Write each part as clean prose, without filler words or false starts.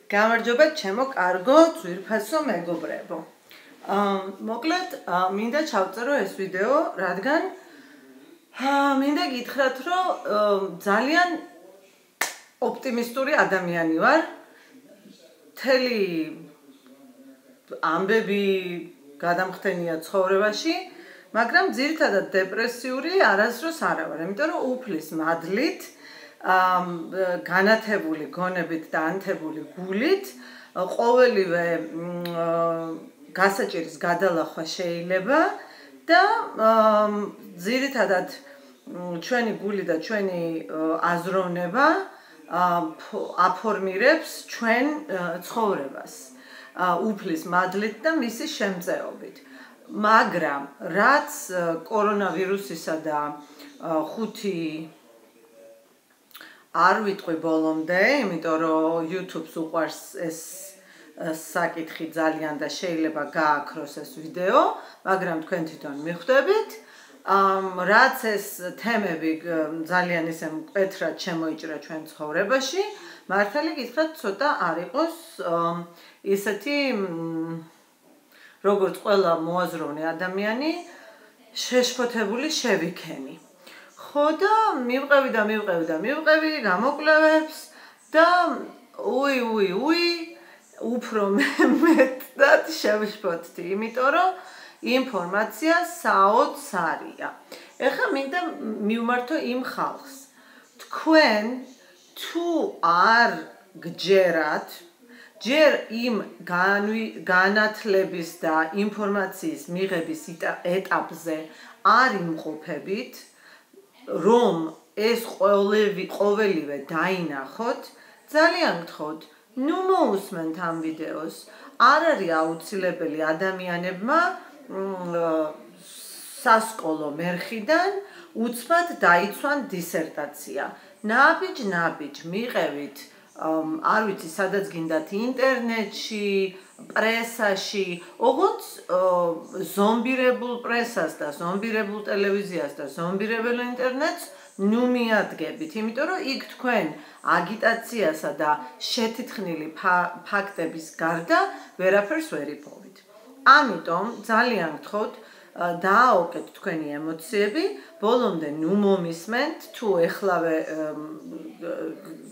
გამარჯობა ჩემო კარგო ძვირფასო მეგობრებო. მოკლედ მინდა ჩავწერო ეს ვიდეო, რადგან მინდა გითხრათ, რომ ძალიან ოპტიმისტური ადამიანი ვარ. მთელი ამბები გადამხდენია ცხოვრებაში, მაგრამ ძირითადად დეპრესიური არასდროს არა ვარ, იმიტომ რომ უფლის მადლით განათებული გონებით და ანთებული გულით ყოველივე გასაჭირის გადალახვა შეიძლება და ძირითადად ჩვენი გული და ჩვენი აზროვნება აფორმირებს ჩვენ ცხოვრებას უფლის მადლით და მისი შემწეობით. მაგრამ რაც კორონავირუსისა და 5 არ ვიტყვი ბოლომდე, იმიტომ რომ YouTube-ს უყვარს ეს საკითხი ძალიან და შეიძლება გააქროს ეს ვიდეო, მაგრამ თქვენ თვითონ მიხვდებით. რაც ეს თემები ძალიან ისე მკვეთრად შემოიჭრა ჩვენ ცხოვრებაში, მართალი გითხრათ, ცოტა არ იყოს ისეთი როგორც ყველა მოაზროვნე ადამიანი შეშფოთებული შევიქენი. ხო და მივყევი გამოკვლევებს და უფრო მეტად შევშფოთდი, იმიტომ რომ ინფორმაცია საოც არია. ეხლა მინდა მივმართო იმ ხალხს. თქვენ თუ არ გჯერათ, ჯერ იმ განათლების და ინფორმაციის მიღების ეტაპზე არ იმყოფებით, რომ ეს ყოველივე დაინახოთ, ძალიან გთხოვთ, ნუ მოусმენთ ამ ვიდეოს. არ არის აუცილებელი ადამიანებმა სასკოლო მერხიდან უცბად დაიცვან დისერტაცია. ნაბიჯ მიყევით, არ ვიცი, სადაც გინდათ ინტერნეტში, პრესაში, ოღონდ ზომბირებულ პრესას და ზომბირებულ ტელევიზიას და ზომბირებულ ინტერნეტს ნუ მიადგებით, იმიტომ რომ იქ თქვენ აგიტაციასა და შეთითხნილი ფაქტების გარდა ვერაფერს ვერ იპოვით. ამიტომ ძალიან გთხოვთ, დააოკეთ თქვენი ემოციები, ბოლომდე ნუ მომისმენთ, თუ ეხლავე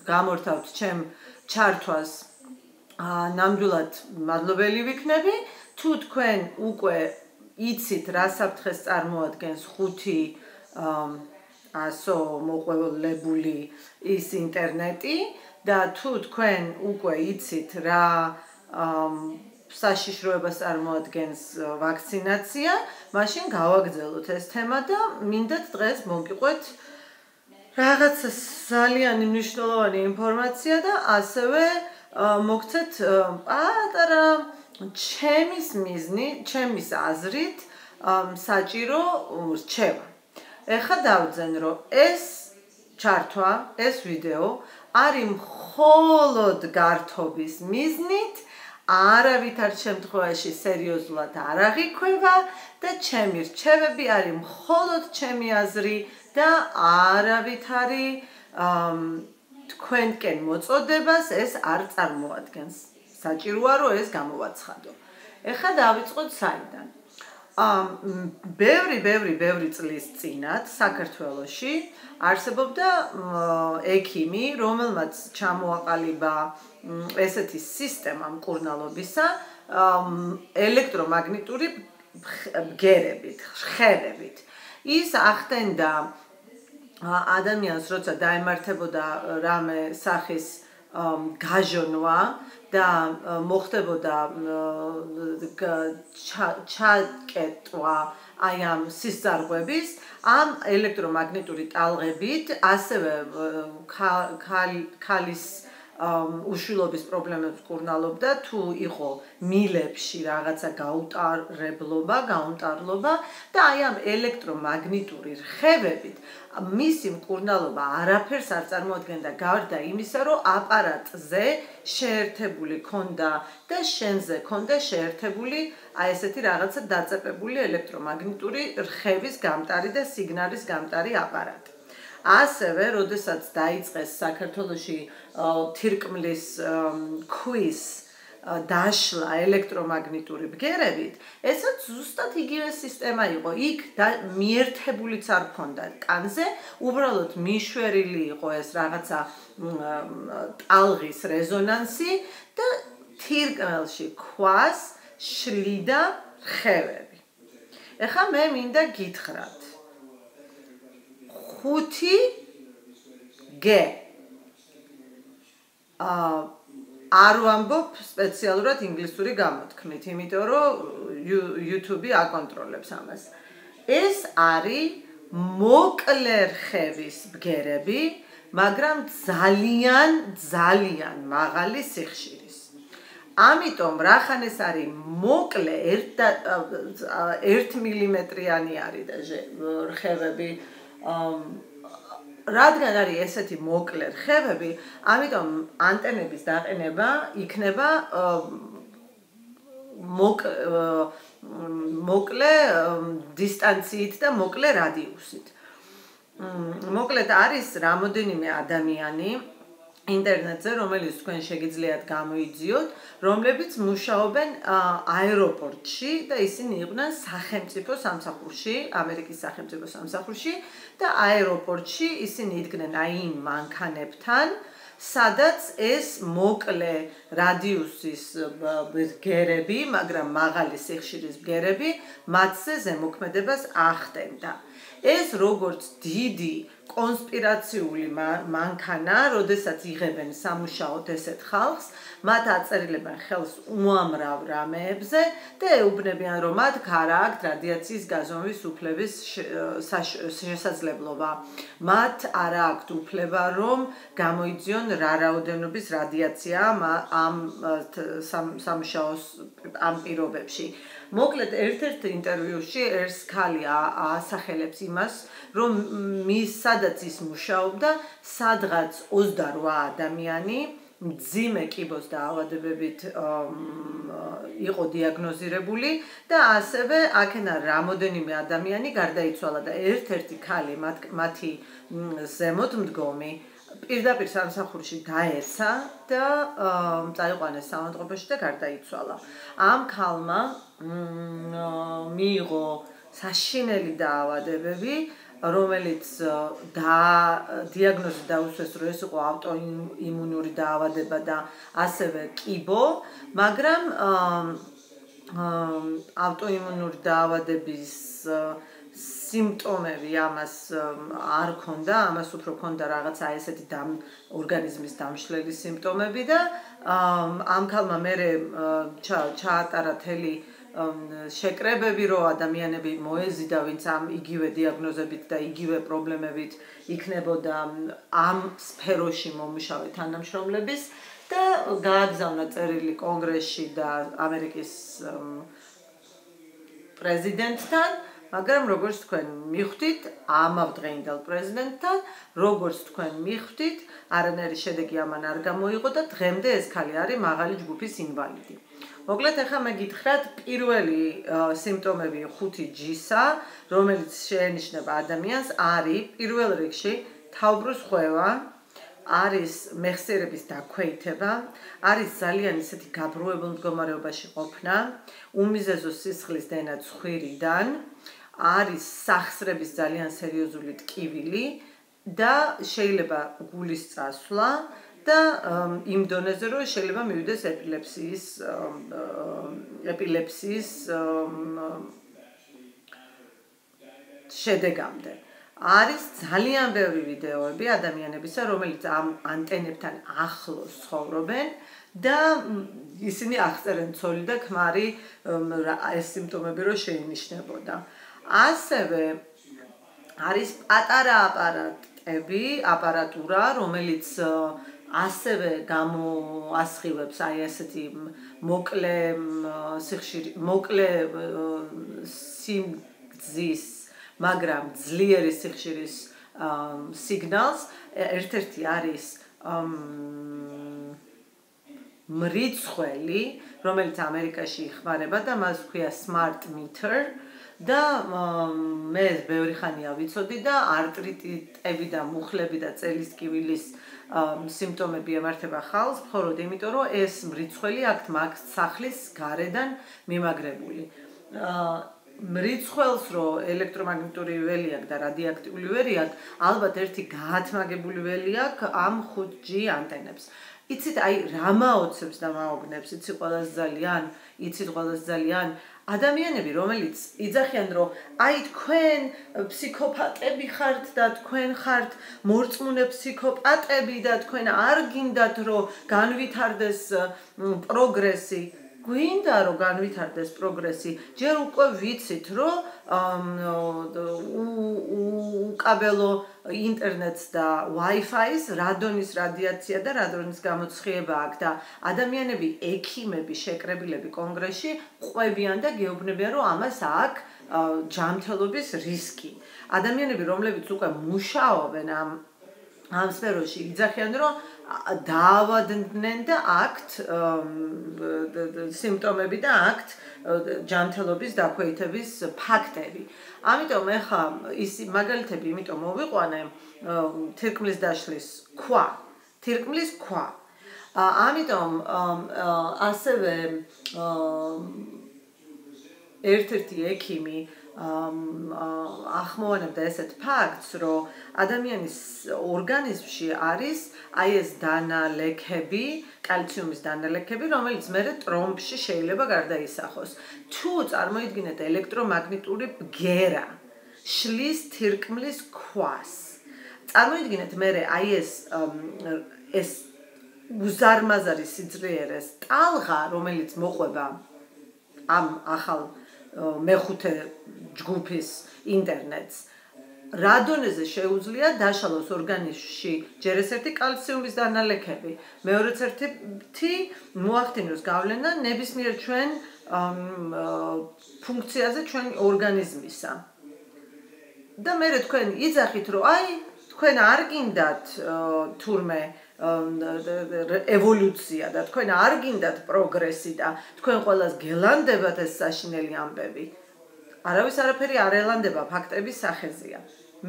გამორთავთ ჩემ ჩართვას, ნამდვილად მადლობელი ვიქნები, თუ თქვენ უკვე იცით რა საფრთხეს წარმოადგენს 5 ასო მოყოლებული ის ინტერნეტი და თუ თქვენ უკვე იცით რა საშიშროებას წარმოადგენს ვაქცინაცია, მაშინ გავაგრძელოთ ეს თემა და მინდათ დღეს მოგიყვეთ რაღაცა ძალიან მნიშვნელოვანი ინფორმაცია და ასევე მოგცეთ პატარა ჩემის აზრით საჭირო რჩევა. ეხლა დავძენ, რომ ეს ჩართვა, ეს ვიდეო არის მხოლოდ გართობის მიზნით, არავითარ შემთხვევაში სერიოზულად არ აღიქვება და ჩემი რჩევები არის მხოლოდ ჩემი აზრი და არავითარი თქვენკენ მოწოდებას ეს არ წარმოადგენს. საჭიროა რომ ეს გამოვაცხადო. ეხლა დავიწყოთ საიდან. ბევრი წლის წინათ საქართველოში არსებობდა ექიმი, რომელმაც ჩამოაყალიბა ესეთი სისტემა მკურნალობისა ელექტრომაგნიტური ბგერებით, ხერებით. ის ახდენდა ადამიანს, როცა დაემართებოდა რამე სახის გაჟონვა და მოხდებოდა ჩაკეტვა აი ამ სისწარღვების, ამ ელექტრომაგნიტური ტალღებით, ასევე ქალის უშვილობის პრობლემებს მკურნალობდა, თუ იყო მილებში რაღაცა გაუნტარლობა და აი ამ ელექტრომაგნიტური რხევებით მისი მკურნალობა არაფერს არ წარმოადგენდა გარდა იმისა, რომ აპარატზე შეერთებული ქონდა და შენზე ქონდა შეერთებული აი ესეთი რაღაცა დაწეპებული ელექტრომაგნიტური რხევის გამტარი და სიგნალის გამტარი აპარატი. ასევე, როდესაც დაიწყეს საქართველოში თირკმლის ქვის დაშლა ელექტრომაგნიტური ბგერებით, ესაც ზუსტად იგივე სისტემა იყო. იქ მიერთებულიც არ ჰქონდა კანზე, უბრალოდ მიშვერილი იყო ეს რაღაცა ტალღის რეზონანსი და თირკმელში ქვას შლიდა რხევები. ეხლა მე მინდა გითხრათ. 5G არ ვამბობ სპეციალურად ინგლისური გამოთქმით, იმიტომ რომ YouTube აკონტროლებს ამას. ეს არის მოკლე რხევის ბგერები, მაგრამ ძალიან მაღალი სიხშირის. ამიტომ რახან ეს არის მოკლე 1 მილიმეტრიანი არის და რხევები რადგან არის ესეთი მოკლე რხევები, ამიტომ ანტენების დაყენება იქნება მოკლე დისტანციით და მოკლე რადიუსით. მოკლედ არის რამოდენიმე ადამიანი ინტერნეტზე, რომელიც თქვენ შეგიძლიათ გამოიძიოთ, რომლებიც მუშაობენ აეროპორტში და ისინი იყვნენ სახელმწიფო სამსახურში, ამერიკის სახელმწიფო სამსახურში და აეროპორტში ისინი იდგნენ აი იმ მანქანებთან, სადაც ეს მოკლე რადიუსის ბგერები, მაგრამ მაღალი სიხშირის ბგერები მათზე ზემოქმედებას ახდენდა. ეს როგორც დიდი კონსპირაციული მანქანა, როდესაც იღებენ სამუშაოდ ესეთ ხალხს, მათ აწერილებენ ხელს უამრავ რამეებზე და ეუბნებიან, რომ მათ არ აქვთ რადიაციის გაზომვის უფლების შესაძლებლობა. მათ არ აქვთ უფლება, რომ გამოიძიონ რა რაოდენობის რადიაცია ამ სამუშაოს ამ პირობებში. მოკლედ, ერთ-ერთ ინტერვიუში ერთ ქალი ასახელებს იმას, რომ სადაც ის მუშაობდა, სადღაც 28 ადამიანი მძიმე კიბოს დაავადებებით იყო დიაგნოზირებული და ასევე აქედან რამოდენიმე ადამიანი გარდაიცვალა და ერთ-ერთი ქალი მათი ზემოთ მდგომი პირდაპირ სამსახურში გაეცა და წაიყვანეს საავადმყოფოში და გარდაიცვალა. ამ ქალმა მიიღო საშინელი დაავადებები, რომელიც დიაგნოზი დაუსვეს, რომ ეს იყო ავტოიმუნური დაავადება და ასევე კიბო, მაგრამ ავტოიმუნური დაავადების სიმპტომები ამას არ ქონდა, ამას უფრო ქონდა რაღაცა ესეთი ორგანიზმის დამშლელი სიმპტომები და ამ ქალმა მერე ჩაატარა თელი შეკრებები, რომ ადამიანები მოეზიდა, ვინც ამ იგივე დიაგნოზებით და იგივე პრობლემებით იქნებოდა ამ სფეროში მომუშავე თანამშრომლების და გააგზავნა წერილი კონგრესში და ამერიკის პრეზიდენტთან, მაგრამ როგორც თქვენ მიხვდით, ამავდღეინდელ პრეზიდენტთან, როგორც თქვენ მიხვდით, არანაირი შედეგი ამან არ გამოიღო და დღემდე ეს ქალი არის მაღალი ჯგუფის ინვალიდი. მოკლედ, ახლა მე გითხრათ, პირველი სიმპტომები 5G-სა, რომელიც შეენიშნება ადამიანს, არის პირველ რიგში თავბრუს ხვევა, არის მეხსიერების დაქვეითება, არის ძალიან ისეთი გაბრუებულ მდგომარეობაში ყოფნა, უმიზეზო სისხლის დენა ცხვირიდან, არის სახსრების ძალიან სერიოზული ტკივილი და შეიძლება გულის წასვლა და იმ დონეზე, რომ შეიძლება მივიდეს ეპილეფსიის შედეგამდე. არის ძალიან ბევრი ვიდეოები ადამიანებისა, რომელიც ამ ანტენებთან ახლოს ცხოვრობენ და ისინი აღწერენ ცოლი და ქმარი ეს სიმპტომები რო შეინიშნებოდა. ასევე არის პატარა აპარატურა, რომელიც ასევე გამოასხივებს აი ესეთი მოკლე სიმგზის, მაგრამ ძლიერი სიხშირის სიგნალს. ერთ-ერთი არის მრიცხველი, რომელიც ამერიკაში იხმარება და მას ქვია smart meter და მე ბევრი ხანია ვიცოდი და არტრიტიტები და მუხლები და წელისკივილის სიმპტომები ემართება ხალხს, მხოლოდ იმიტომ, რომ ეს მრიცხველი აქ მაგ სახლის გარედან მიმაგრებული. მრიცხველს რო ელექტრომაგნიტური ველი აქვს და რადიოაქტიული ველი აქვს, ალბათ ერთი გაათმაგებული ველი აქვს ამ 5G ანტენებს. იცით, აი რა მაოცებს და მაოგნებს, იცი ყველაზე ძალიან ადამიანები, რომელიც იძახიან, რომ აი თქვენ ფსიქოპატები ხართ და თქვენ ხართ მორწმუნე ფსიქოპატები და თქვენ არ გინდათ, რომ განვითარდეს პროგრესი. გვინდა რომ განვითარდეს პროგრესი, ჯერ უკვე ვიცით, რომ უკაბელო ინტერნეტს და Wi-Fi-ს რადონის რადიაცია და რადონის გამოცხიება აქვს და ადამიანები, ექიმები, შეკრებილები კონგრესში ყვებიან და გეუბნებიან, რომ ამას აქვს ჯანმრთელობის რისკი. ადამიანები, რომლებიც უკვე მუშაობენ ამ სფეროში, იძახიან, რომ დაავადდნენ და აქვთ სიმპტომები და აქვთ ჯანმრთელობის დაქვეითების ფაქტები. ამიტომ ეხლა ის მაგალითები იმიტომ მოვიყვანე თირკმლის დაშლის ქვა. ამიტომ ასევე ერთ-ერთი ექიმი ახმოვანებდა ესეთ ფაქტს, რომ ადამიანის ორგანიზმში არის აი ეს დანალექები, კალციუმის დანალექები, რომელიც მერე ტრომბში შეიძლება გარდაისახოს. თუ წარმოიდგინეთ ელექტრომაგნიტური ბგერა შლის თირკმლის ქვას. წარმოიდგინეთ მერე აი ეს უზარმაზარი სიძლიერეს ტალღა, რომელიც მოყვება ამ ახალ მეხუთე ჯგუფის ინტერნეტს. რა დონეზე შეუძლია დაშალოს ორგანიზმში ჯერ ერთი კალციუმის დანალექები, მეორეც ერთი მოახდინოს გავლენა ნებისმიერ ჩვენ ფუნქციაზე ჩვენ ორგანიზმისა. და მერე თქვენ იძახით, რომ აი თქვენ არ გინდათ თურმე ევოლუცია და თქვენ არ გინდათ პროგრესი და თქვენ ყველას გელანდებათ ეს საშინელი ამბები. არავის არაფერი არ ელანდება, ფაქტების სახეზეა.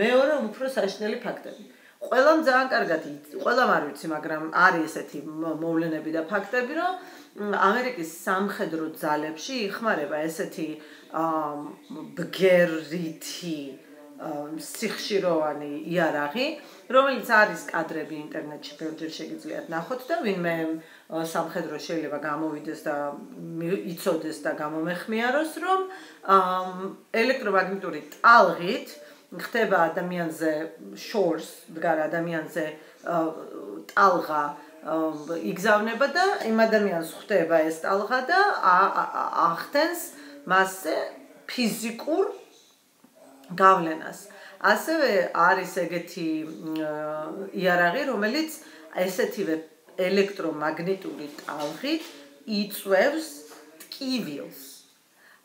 მეორე უფრო საშინელი ფაქტები. ყველამ ძალიან კარგად ყველამ არ ვიცი, მაგრამ არის ესეთი მოვლენები და ფაქტები, რომ ამერიკის სამხედრო ძალებში იხმარება ესეთი ბგერითი სიხშიროვანი იარაღი, რომელიც არის კადრები ინტერნეტში ბევრჯერ შეგიძლიათ ნახოთ და ვინმე სამხედრო შეიძლება გამოვიდეს და იცოდეს და გამომეხმიაროს, რომ ელექტრომაგნიტური ტალღით ხდება ადამიანზე შორს, დგარ ადამიანზე ტალღა იგზავნება და იმ ადამიანს ხვდება ეს ტალღა და ახდენს მასზე ფიზიკურ გავლენას. ასევე არის ეგეთი იარაღი, რომელიც ესეთივე ელექტრომაგნიტური ტალღით იწვევს ტკივილს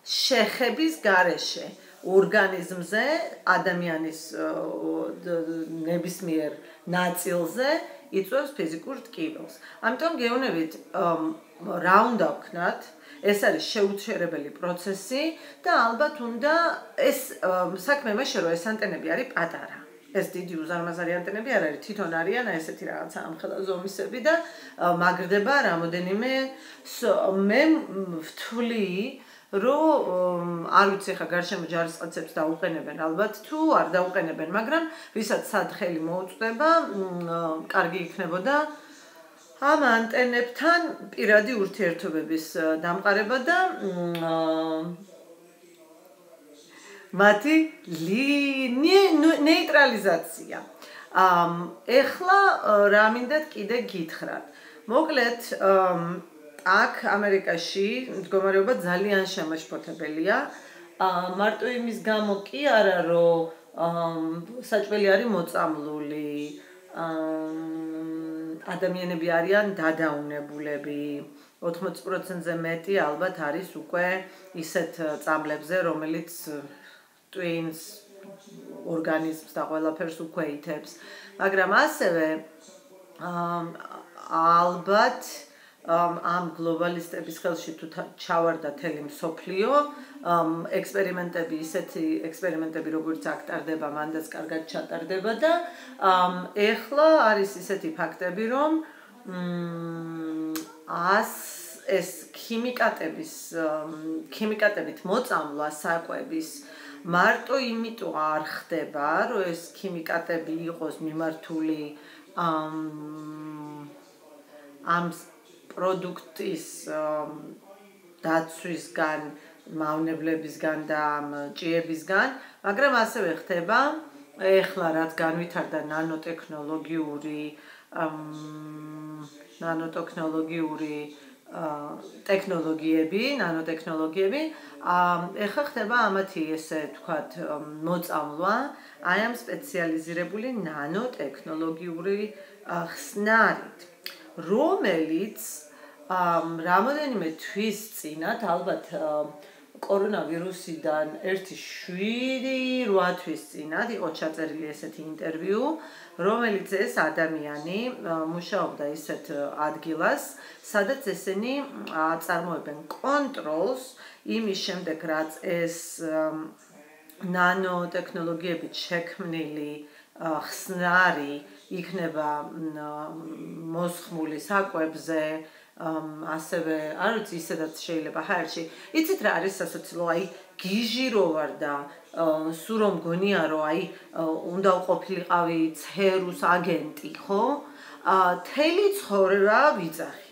შეხების გარეშე ორგანიზმზე, ადამიანის ნებისმიერ ნაწილზე იწვევს ფიზიკურ ტკივილს. ამიტომ გეუბნებით, რა უნდა ვქნათ, ეს არის შეუჩერებელი პროცესი და ალბათ უნდა ეს საქმე მაშინ რომ ეს ანტენები არის პატარა. ეს დიდი უზარმაზარი ანტენები არ არის, თვითონ არიან ესეთი რაღაცა ამხელა ზომისები და მაგრდება რამოდენიმე მე ვთვლი რომ არ ვიცი ხა გარშემო ჯარისკაცებს დაუყენებენ ალბათ თუ არ დაუყენებენ, მაგრამ ვისაც სათხელი მოუწდება, კარგი იქნებოდა ამ ანტენებთან პირადი ურთიერთობების დამყარება და მათი ნეიტრალიზაცია. ეხლა რა მინდათ კიდე გითხრათ. მოკლედ აქ ამერიკაში მდგომარეობა ძალიან შემაშფოთებელია. მარტო იმის გამო კი არა, რომ საჭმელი არის მოწამლული. ადამიანები არიან დადაუნებულები. 80%-ზე მეტი ალბათ არის უკვე ისეთ წამლებზე, რომელიც twins ორგანიზმს და ყველაფერს უქვეითებს. მაგრამ ასევე ალბათ ამ გლობალისტების ხელში თუ ჩავარდა თელი მსოფლიო, ექსპერიმენტები, ისეთი ექსპერიმენტები, როგორც აქ ტარდება, მანდაც კარგად ჩატარდება და ეხლა არის ისეთი ფაქტები, რომ ეს ქიმიკატებით მოწამვლა საკვების მარტო იმიტომ არ ხდება, რომ ეს ქიმიკატები იყოს მიმართული ამ პროდუქტის დაცვისგან, მავნებლებისგან და ამ ჭიებისგან, მაგრამ ასევე ხდება ეხლა რაც განვითარდა ნანოტექნოლოგიური ნანოტექნოლოგიები, ეხლა ხდება ამათი ესე ვთქვათ მოწამვლა აი ამ სპეციალიზირებული ნანოტექნოლოგიური ხსნარით, რომელიც რამოდენიმე თვის წინათ, ალბათ კორონავირუსიდან 7-8 თვის წინათ იყო ჩაწერილი ესეთი ინტერვიუ, რომელიც ეს ადამიანი მუშაობდა ისეთ ადგილას, სადაც ესენი აწარმოებენ კონტროლს იმის შემდეგ, რაც ეს ნანოტექნოლოგიებით შექმნილი ხსნარი იქნება მოსხმული საკვებზე, ასევე არ ვიცი ისედაც შეიძლება ჰაერში. იცით რა არის სასაცილო, აი გიჟი რო ვარ და სულ რომ მგონია რომ აი უნდა ვყოფილიყავი ცერუს აგენტი, ხო? თელი ცხოვრება ვიძახი,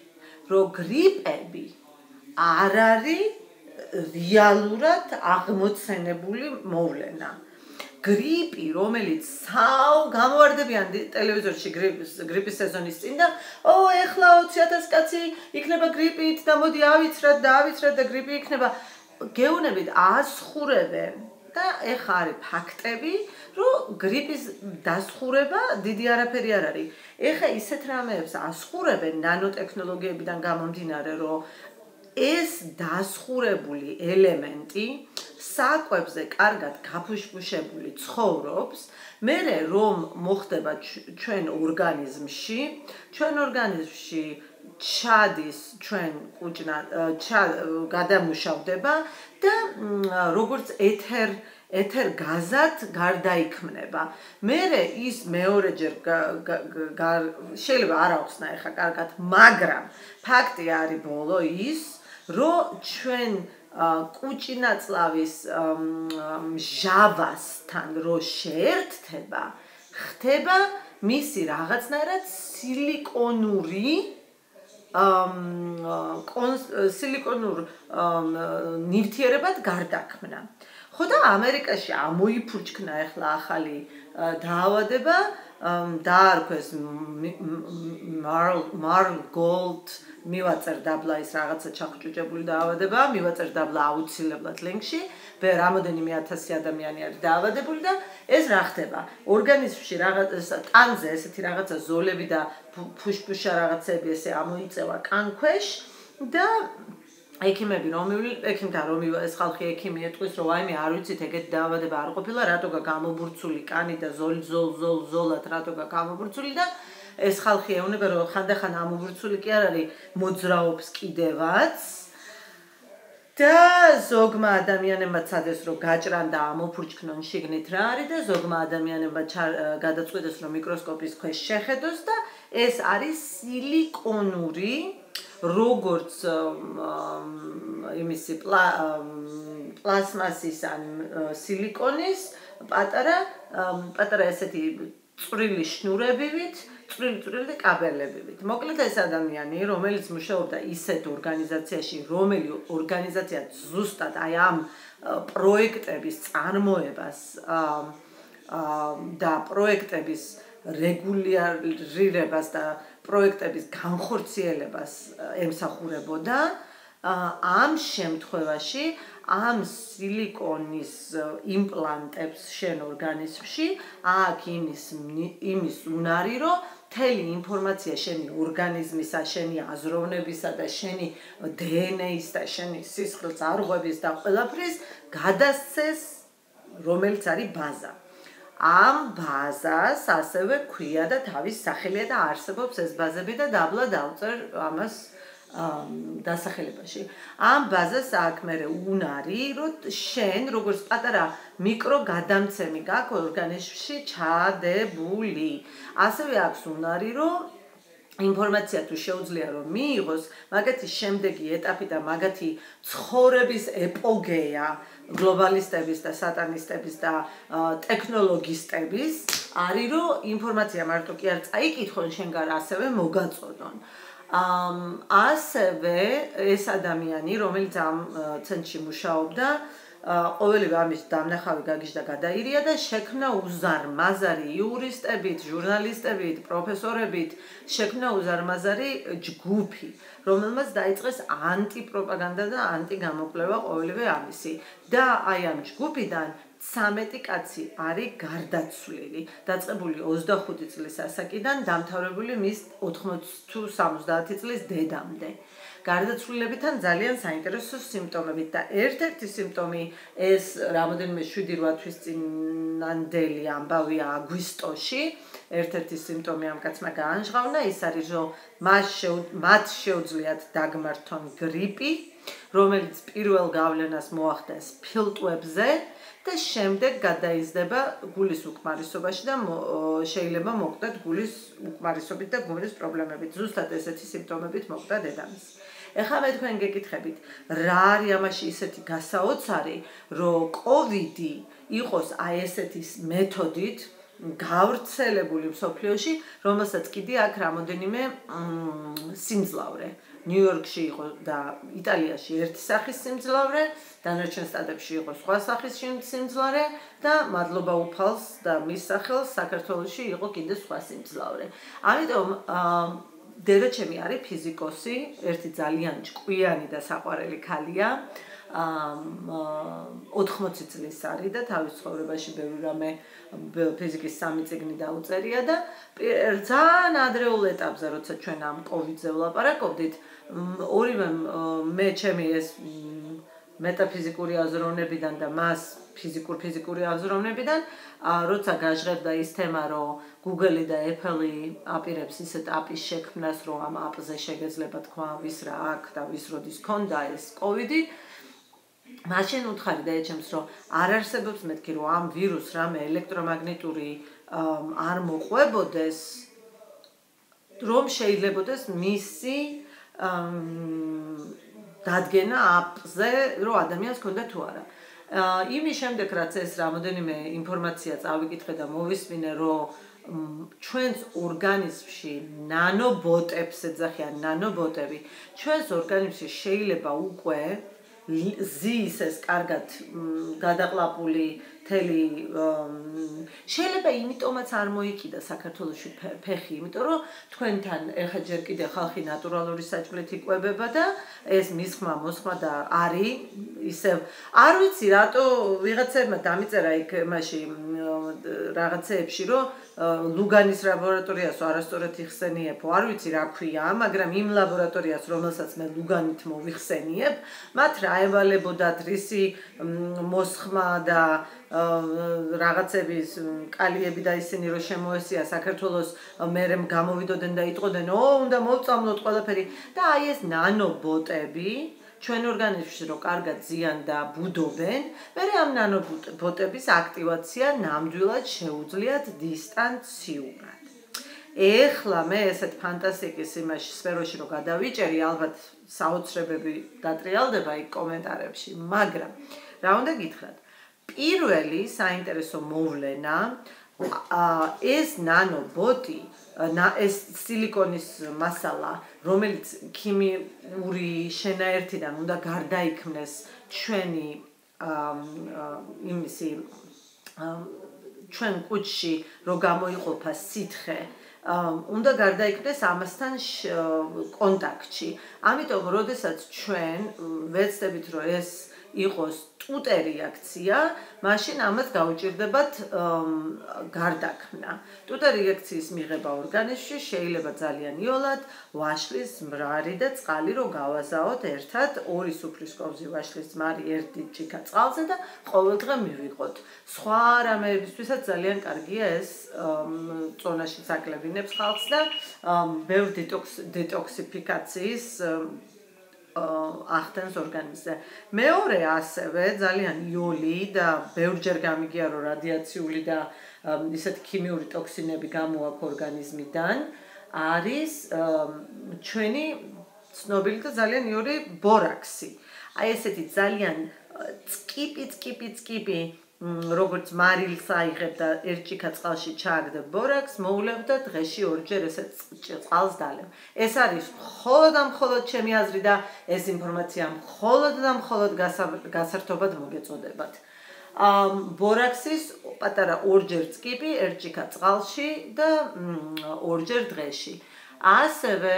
რომ გრიპები არ არის რეალურად აღმოცენებული მოვლენა. გრიპი, რომელიც გამოვარდებიან ტელევიზორში გრიპის სეზონის წინ და ეხლა 20,000 კაცი იქნება გრიპით და მოდი ავიცრათ და გრიპი იქნება. გეუბნებით ასხურებენ და ეხლა არის ფაქტები, რომ გრიპის დასხურება დიდი არაფერი არ არის. ეხლა ისეთ რამეებს ასხურებენ ნანოტექნოლოგიებიდან გამომდინარე, რომ ეს დასხურებული ელემენტი საკვებზე კარგად გაფუშფუშებული ცხოვრობს, მერე რომ მოხდება ჩვენ ორგანიზმში ჩადის ჩვენ კუჭნა გადამუშავდება და როგორც ეთერ გაზად გარდაიქმნება. მერე ის მეორეჯერ შეიძლება არ ახსნა ეხა კარგად, მაგრამ ფაქტი არის ბოლო ის, რომ ჩვენ კუჭინაწლავის ჟავასთან რო შეერთდება, ხდება მისი რაღაცნაირად სილიკონურ ნივთიერებად გარდაქმნა. ხო და ამერიკაში ამოიფურჩქნა ეხლა ახალი დაავადება, დაარქვეს Marl Gold, მივაწერ დაბლა ის რაღაცა ჩახჭუჭებული დაავადება, მივაწერ დაბლა აუცილებლად ლინკში, რამოდენიმე 1000 ადამიანი არის დაავადებული და ეს რა ხდება? ორგანიზმში რაღაცა ტანზე ესეთი რაღაცა ზოლები და ფუშფუშა რაღაცები ესე ამოიწევა კანქვეშ და ექიმები ეს ხალხი ექიმი ეტყვის, რომ აიმე არ ვიცით ეგეთი დაავადება არ ყოფილა, რატო გამობურცული კანი და ზოლად რატო გამობურცული და ეს ხალხი ეუბნება, რომ ხანდახან ამობურცული კი არ არის, მოძრაობს კიდევაც და ზოგმა ადამიანებმა ცადეს, რომ გაჭრან და ამოფურჩქნონ შიგნით რა არის და ზოგმა ადამიანებმა გადაწყვიტეს, რომ მიკროსკოპის ქვეშ შეხედოს და ეს არის სილიკონური, როგორც იმისი პლასმასის ან სილიკონის პატარა ესეთი წვრილი შნურებივით, წვრილი კაბელებივით. მოკლედ ეს ადამიანი, რომელიც მუშაობდა ისეთ ორგანიზაციაში, რომელი ორგანიზაცია ზუსტად აი ამ პროექტების წარმოებას და პროექტების რეგულირებას და პროექტების განხორციელებას ემსახურებოდა, ამ შემთხვევაში ამ სილიკონის იმპლანტებს შენ ორგანიზმში აქ იმის უნარი, რომ მთელი ინფორმაცია შენი ორგანიზმისა, შენი აზროვნებისა და შენი დნ-ის და შენი სისხლის არღვევის და ყველაფრის გადასცეს, რომელიც არის ბაზა. ამ ბაზას ასევე ქვია და თავის სახელია და არსებობს ეს ბაზები და დაბლა დავწერ ამას დასახელებაში. ამ ბაზას აქვს მე უნარი, რომ შენ როგორც პატარა მიკრო გადამცემი გაქვს ორგანიზმში ჩადებული. ასევე აქვს უნარი, რომ ინფორმაცია თუ შეუძლია რომ მიიღოს, მაგათი შემდეგი ეტაპი და მაგათი ცხოვრების ეპოგეა გლობალისტების და სატანისტების და ტექნოლოგისტების არის რომ ინფორმაცია მარტო კი არ წაიკითხონ შენგან ასევე მოგაწოდონ. ასევე ეს ადამიანი რომელიც ამ ცენტრში მუშაობდა ყოველივე ამის დამნახავი გაგიჟდა გადაირია და შექმნა უზარმაზარი იურისტებით, ჟურნალისტებით, პროფესორებით, შექმნა უზარმაზარი ჯგუფი, რომელმაც დაიწყეს ანტიპროპაგანდა და ანტიგამოკვლევა ყოველივე ამისი. და აი ამ ჯგუფიდან 13 კაცი არის გარდაცვლილი, დაწყებული 25 წლის ასაკიდან, დამთავრებული მის 80 თუ 70 წლის დედამდე. გარდაცვლილებიდან ძალიან საინტერესო სიმპტომებით და ერთ-ერთი სიმპტომი ეს რამოდენიმე 7-8 თვის წინანდელი ამბავია აგვისტოში. ერთ-ერთი სიმპტომი ამ კაცმა გაანჟღავნა, ის არის რომ მათ შეუძლიათ დაგმართონ გრიპი, რომელიც პირველ გავლენას მოახდენს ფილტვებზე და შემდეგ გადაიზრდება გულის უკმარისობაში და შეიძლება მოკვდათ გულის უკმარისობით და გულის პრობლემებით. ზუსტად ესეთი სიმპტომებით მოკვდა დედამისი. ეხლა მე თქვენ გეკითხებით, რა არის ამაში ისეთი გასაოცარი, რომ კოვიდი იყოს აი ესეთი მეთოდით გავრცელებული მსოფლიოში, რომელსაც კიდე აქვს რამოდენიმე სიმძლავრე. ნიუ-იორკში იყო და იტალიაში ერთი სახის სიმძლავრე, დანარჩენ შტატებში იყო სხვა სახის სიმძლავრე და მადლობა უფალს და მის სახელს საქართველოში იყო კიდე სხვა სიმძლავრე. ამიტომ დედა ჩემი არის ფიზიკოსი, ერთი ძალიან ჭკვიანი და საყვარელი ქალია. 80 წლის არის და თავის ცხოვრებაში ბევრი რამე ფიზიკის 3 წიგნი დაუწერია და ძალიან ადრეულ ეტაპზე, როცა ჩვენ ამ კოვიდზე ვლაპარაკობდით, ორივე მე ჩემი ეს მეტაფიზიკური აზროვნებიდან და მას ფიზიკური აზროვნებიდან, როცა გაჟღებდა ის თემა, რომ Google და Apple აპირებს ისეთ აპის შექმნას, რომ ამ აპზე შეგეძლება თქვა ვის რა აქვს და ვის როდის ქონდა ეს კოვიდი, მაშინ უთხარი და ეჩემს რომ არ არსებობს მეთქი რომ ამ ვირუსს რამე ელექტრომაგნიტური არ მოყვებოდეს, რომ შეიძლებოდეს მისი დადგენა აპზე, რომ ადამიანს ქონდა თუ არა. იმის შემდეგ რაც ეს რამოდენიმე ინფორმაცია წავიკითხე და მოვისმინე, რომ ჩვენს ორგანიზმში ნანობოტებს ეძახიან ნანობოტები, ჩვენს ორგანიზმში შეიძლება უკვე ზის ეს კარგად გადაყლაპული თელი შეიძლება იმიტომაც არ მოიკიდა საქართველოში ფეხი, იმიტომ რომ თქვენთან ეხა ჯერ კიდე ხალხი ნატურალური საჭმლით იკვებება და ეს მისხმა მოსხმა და არის ისევ არ ვიცი რატო ვიღაცებმა დამიწერა იქ მაშინ რაღაცეებში რომ ლუგანის ლაბორატორიას არასწორად იხსენიებო, არ ვიცი რა ქვია, მაგრამ იმ ლაბორატორიას, რომელსაც მე ლუგანით მოვიხსენიებ, მათ რა ევალებოდათ რისი მოსხმა და რაღაცების კალიები და ისინი რომ შემოესია საქართველოს მერე გამოვიდოდნენ და იტყოდნენ, უნდა მოვწამლოთ ყველაფერი და აი ეს ნანობოტები ჩვენ ორგანიზმში რო კარგად ზიან და ბუდობენ, მერე ამ ნანობოტების აქტივაცია ნამდვილად შეუძლიათ დისტანციურად. ეხლა მე ესეთ ფანტასტიკის იმაში სფეროში რო გადავიჭერი, ალბათ საოცრებები დატრიალდება იქ კომენტარებში, მაგრამ რა უნდა გითხრათ? პირველი საინტერესო მოვლენა ეს ნანობოტი, ეს სილიკონის მასალა, რომელიც ქიმიური შენაერთიდან უნდა გარდაიქმნეს ჩვენი იმისი ჩვენ კუჭში რომ გამოიყოფა სითხე, უნდა გარდაიქმნეს ამასთან კონტაქტში. ამიტომ, როდესაც ჩვენ ვეცდებით, რომ ეს იყოს ტუტერი აქცია, მაშინ ამას გაუჭირდებათ გარდაქმნა. ტუტერი აქციის მიღება ორგანიზმში შეიძლება ძალიან იოლად ვაშლის მრარი და წყალი რო გავაზაოთ ერთად, ორი სუფრის kovzi ვაშლის მარი ერთი ჭიქა წყალზე და ყოველდღე მივიღოთ. სხვა რამეებისთვისაც ძალიან კარგია ეს წონაში საკლებინებს ხალხს და ბევრ დეტოქსიფიკაციის ახდენს ორგანიზმზე. მეორე ასევე ძალიან იოლი და ბევრჯერ გამიგია რომ რადიაციული და ისეთი ქიმიური ტოქსინები გამოაქვს ორგანიზმიდან არის ჩვენი ცნობილი და ძალიან იოლი ბორაქსი. აი ესეთი ძალიან წკიპი როგორც მარილს აიღებ და ერთ ჭიქა წყალში ჩააგდებ ბორაქსს, მოულევ და დღეში ორჯერ ესე წყალს დალევ. ეს არის მხოლოდ და მხოლოდ ჩემი აზრი და ეს ინფორმაცია მხოლოდ და მხოლოდ გასართობად მოგეწოდებათ. ბორაქსის პატარა ორჯერ წკიპი ერთ ჭიქა წყალში და ორჯერ დღეში. ასევე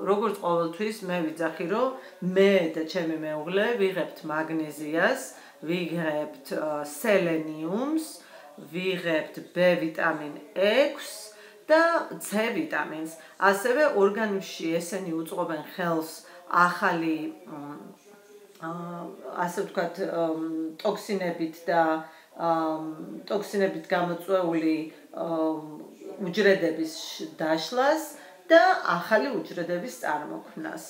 როგორც ყოველთვის მე ვიძახი რომ მე და ჩემი მეუღლე ვიღებთ მაგნეზიას, ვიღებთ სელენიუმს, ვიღებთ B ვიტამინ 6 და C ვიტამინს. ასევე ორგანიზმში ესენი უწყობენ ხელს ახალი ასე ვთქვათ ტოქსინებით და ტოქსინებით გამოწვეული უჯრედების დაშლას და ახალი უჯრედების წარმოქმნას.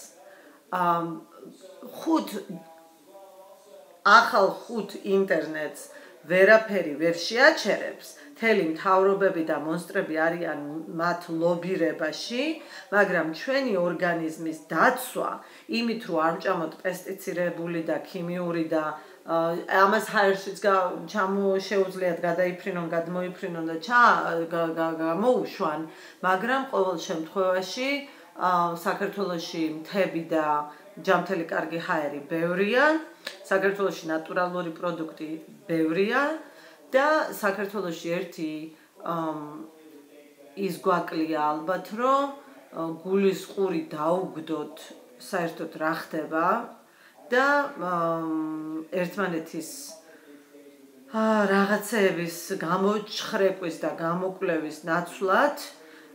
ახალ ხუთ ინტერნეტს ვერაფერი ვერ შეაჩერებს, მთელი მთავრობები და მონსტრები არიან მათ ლობირებაში, მაგრამ ჩვენი ორგანიზმის დაცვა, იმით რომ არ ვჭამოთ პესტიციდებული და ქიმიური და ამას ჰაერშიც შეუძლიათ გადაიფრინონ, გადმოიფრინონ და გამოუშვან, მაგრამ ყოველ შემთხვევაში საქართველოში მთები და ჯამთელი კარგი ჰაერი ბევრია, საქართველოში ნატურალური პროდუქტი ბევრია და საქართველოში ერთი ის გვაკლია ალბათ რომ გულის ყური დაუგდოთ საერთოდ რა ხდება და ერთმანეთის რაღაცეების გამოჩხრეკვის და გამოკვლევის ნაცვლად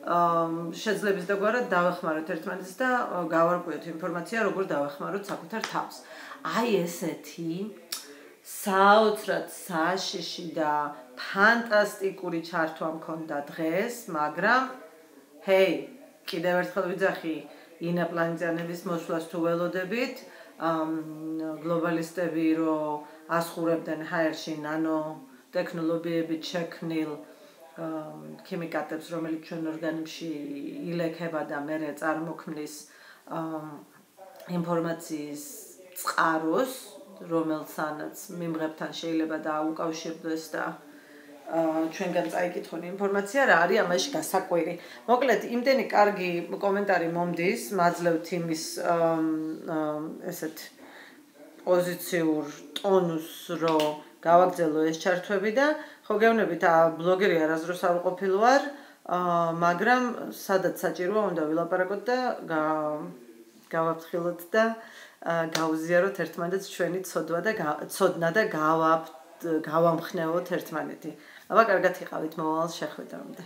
შეძლებს და გვარად დავეხმაროთ ერთმანეთს და გავარკვიოთ ინფორმაცია როგორ დავეხმაროთ საკუთარ თავს. აი ესეთი საოცრად საშიში და ფანტასტიკური ჩართვა მქონდა დღეს, მაგრამ ჰეი, კიდევ ერთხელ ვიძახი ინა პლანეტიანების მოსვლას თუ ველოდებით, გლობალისტები რომ ასხურებდნენ ჰაერში ნანო ტექნოლოგიებით შექმნილ ქიმიკატებს, რომელიც ჩვენ ორგანიზმში ილექება და მერე წარმოქმნის ინფორმაციის წყაროს, რომელსაც მიმღებთან შეიძლება დაუკავშირდეს და ჩვენგან წაიკითხონ ინფორმაცია რა არის ამაში გასაკვირი. მოკლედ, იმდენი კარგი კომენტარი მომდის, მაძლევთ იმის ესეთ პოზიციურ ტონუსს, რომ გავაგზავნო ეს ჩართვები და ხო გეუბნებით, ბლოგერი არასდროს არ ყოფილი ვარ, მაგრამ სადაც საჭიროა უნდა ვილაპარაკოთ და გავაფრთხილოთ და გავუზიაროთ ერთმანეთს ჩვენი ცოდნა და გავამხნევოთ ერთმანეთი. აბა კარგად იყავით მომავალ შეხვედრამდე.